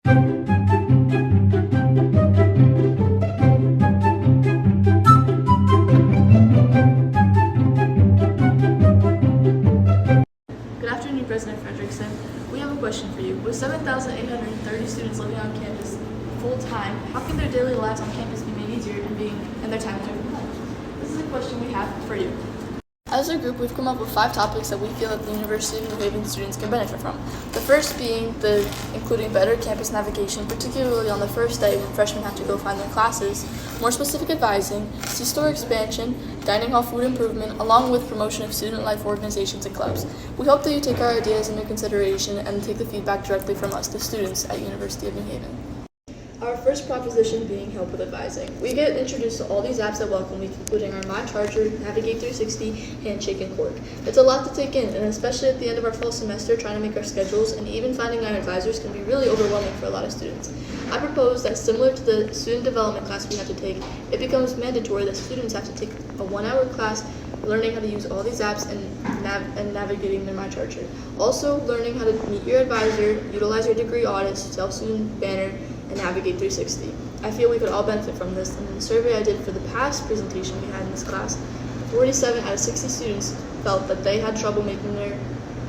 Good afternoon, President Frederickson. We have a question for you. With 7,830 students living on campus full-time, how can their daily lives on campus be made easier and their time away from home? This is a question we have for you. As a group, we've come up with 5 topics that we feel that the University of New Haven students can benefit from. The first being including better campus navigation, particularly on the first day when freshmen have to go find their classes, more specific advising, C-store expansion, dining hall food improvement, along with promotion of student life organizations and clubs. We hope that you take our ideas into consideration and take the feedback directly from us, the students at University of New Haven. Our first proposition being help with advising. We get introduced to all these apps at Welcome Week, including our My Charger, Navigate 360, Handshake, and Quark. It's a lot to take in, and especially at the end of our fall semester, trying to make our schedules and even finding our advisors can be really overwhelming for a lot of students. I propose that similar to the student development class we have to take, it becomes mandatory that students have to take a 1-hour class learning how to use all these apps and navigating their My Charger. Also, learning how to meet your advisor, utilize your degree audits, self-student banner, and Navigate 360. I feel we could all benefit from this, and in the survey I did for the past presentation we had in this class, 47 out of 60 students felt that they had trouble making their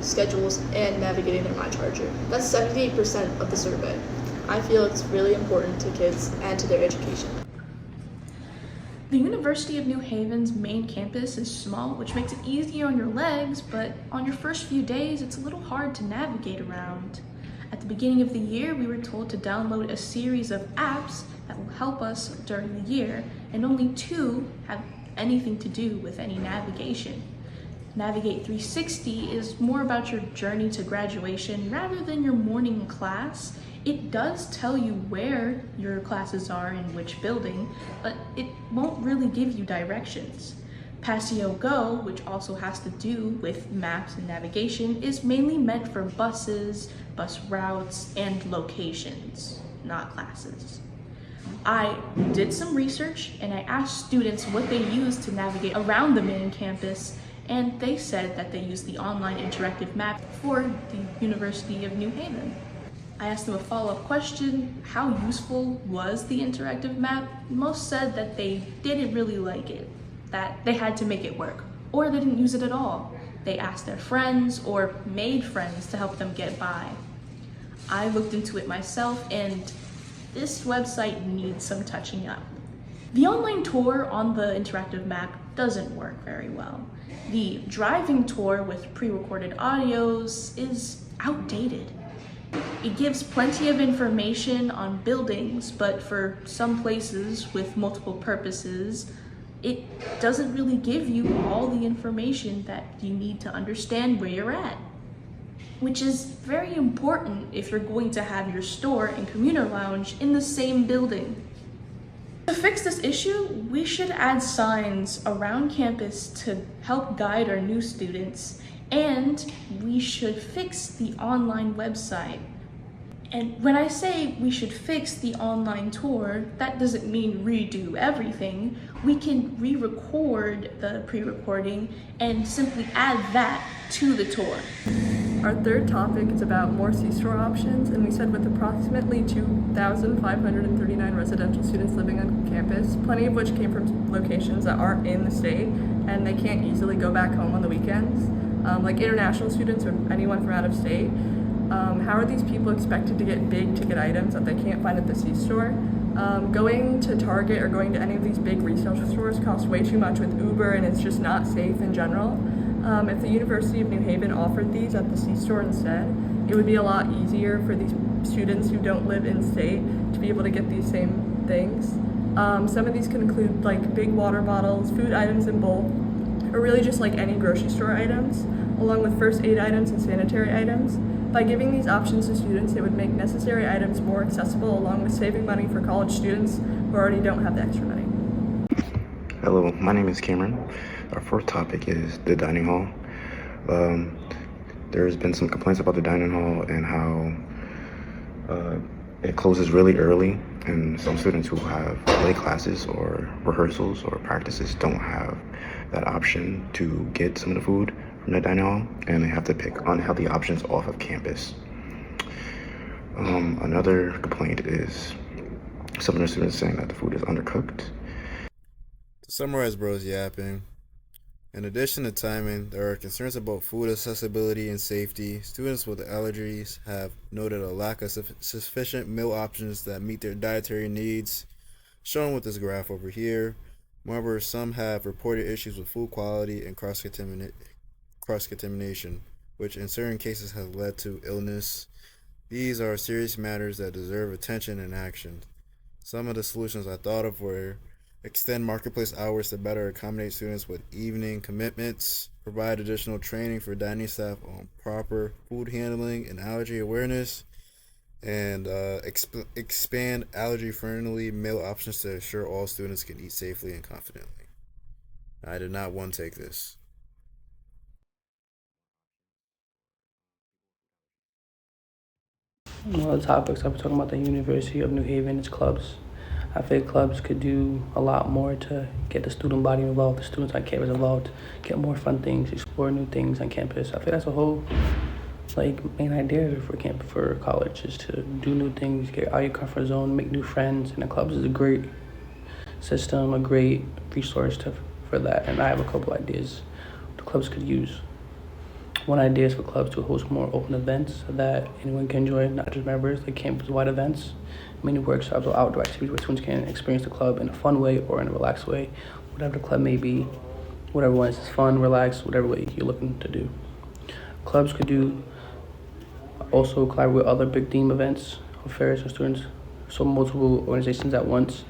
schedules and navigating their My Charger. That's 78% of the survey. I feel it's really important to kids and to their education. The University of New Haven's main campus is small, which makes it easier on your legs, but on your first few days, it's a little hard to navigate around. At the beginning of the year, we were told to download a series of apps that will help us during the year, and only 2 have anything to do with any navigation. Navigate 360 is more about your journey to graduation rather than your morning class. It does tell you where your classes are in which building, but it won't really give you directions. Passio Go, which also has to do with maps and navigation, is mainly meant for buses, bus routes, and locations, not classes. I did some research and I asked students what they use to navigate around the main campus, and they said that they use the online interactive map for the University of New Haven. I asked them a follow-up question: how useful was the interactive map? Most said that they didn't really like it, that they had to make it work, or they didn't use it at all. They asked their friends or made friends to help them get by. I looked into it myself, and this website needs some touching up. The online tour on the interactive map doesn't work very well. The driving tour with pre-recorded audios is outdated. It gives plenty of information on buildings, but for some places with multiple purposes, it doesn't really give you all the information that you need to understand where you're at, which is very important if you're going to have your store and commuter lounge in the same building. To fix this issue, we should add signs around campus to help guide our new students, and we should fix the online website. And when I say we should fix the online tour, that doesn't mean redo everything. We can re-record the pre-recording and simply add that to the tour. Our third topic is about more C-store options, and we said with approximately 2,539 residential students living on campus, plenty of which came from locations that aren't in the state and they can't easily go back home on the weekends, like international students or anyone from out of state. How are these people expected to get big ticket items that they can't find at the C-store? Going to Target or going to any of these big resale stores costs way too much with Uber, and it's just not safe in general. If the University of New Haven offered these at the C-store instead, it would be a lot easier for these students who don't live in state to be able to get these same things. Some of these can include like big water bottles, food items in bulk, or really just like any grocery store items, along with first aid items and sanitary items. By giving these options to students, it would make necessary items more accessible, along with saving money for college students who already don't have the extra money. Hello, my name is Cameron. Our fourth topic is the dining hall. There's been some complaints about the dining hall and how it closes really early, and some students who have late classes or rehearsals or practices don't have that option to get some of the food from the dining hall, and they have to pick unhealthy options off of campus. Another complaint is some of the students saying that the food is undercooked. To summarize Bro's yapping, in addition to timing, there are concerns about food accessibility and safety. Students with allergies have noted a lack of sufficient meal options that meet their dietary needs, shown with this graph over here. Moreover, some have reported issues with food quality and cross-contamination, which in certain cases has led to illness. These are serious matters that deserve attention and action. Some of the solutions I thought of were extend marketplace hours to better accommodate students with evening commitments, provide additional training for dining staff on proper food handling and allergy awareness, and expand allergy-friendly meal options to ensure all students can eat safely and confidently. I did not one take this. One of the topics I was talking about the University of New Haven is clubs. I think clubs could do a lot more to get the student body involved, the students on campus involved, get more fun things, explore new things on campus. I think that's a whole main idea for college is to do new things, get out of your comfort zone, make new friends, and the clubs is a great system, a great resource for that. And I have a couple ideas the clubs could use. One idea is for clubs to host more open events that anyone can join, not just members, like campus-wide events, mini workshops or outdoor activities where students can experience the club in a fun way or in a relaxed way, whatever the club may be, whatever one is fun, relaxed, whatever way you're looking to do. Clubs could do also collaborate with other big theme events or fairs for students, so multiple organizations at once.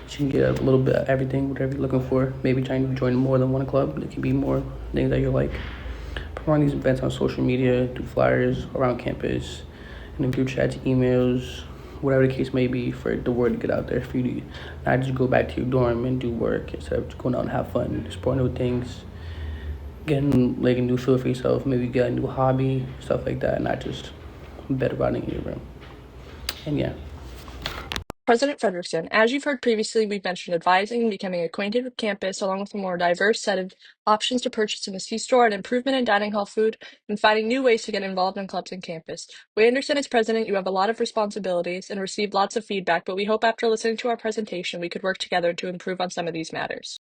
So you can get a little bit of everything, whatever you're looking for. Maybe trying to join more than one club. There can be more things that you like. Promote these events on social media, do flyers around campus, and in group chats, emails, whatever the case may be, for the word to get out there for you to not just go back to your dorm and do work instead of just going out and have fun, explore new things, getting like a new feel for yourself, maybe get a new hobby, stuff like that, not just bed rotting in your room. And yeah. President Frederickson, as you've heard previously, we've mentioned advising and becoming acquainted with campus, along with a more diverse set of options to purchase in the C-store, an improvement in dining hall food, and finding new ways to get involved in clubs and campus. We understand as president you have a lot of responsibilities and received lots of feedback, but we hope after listening to our presentation we could work together to improve on some of these matters.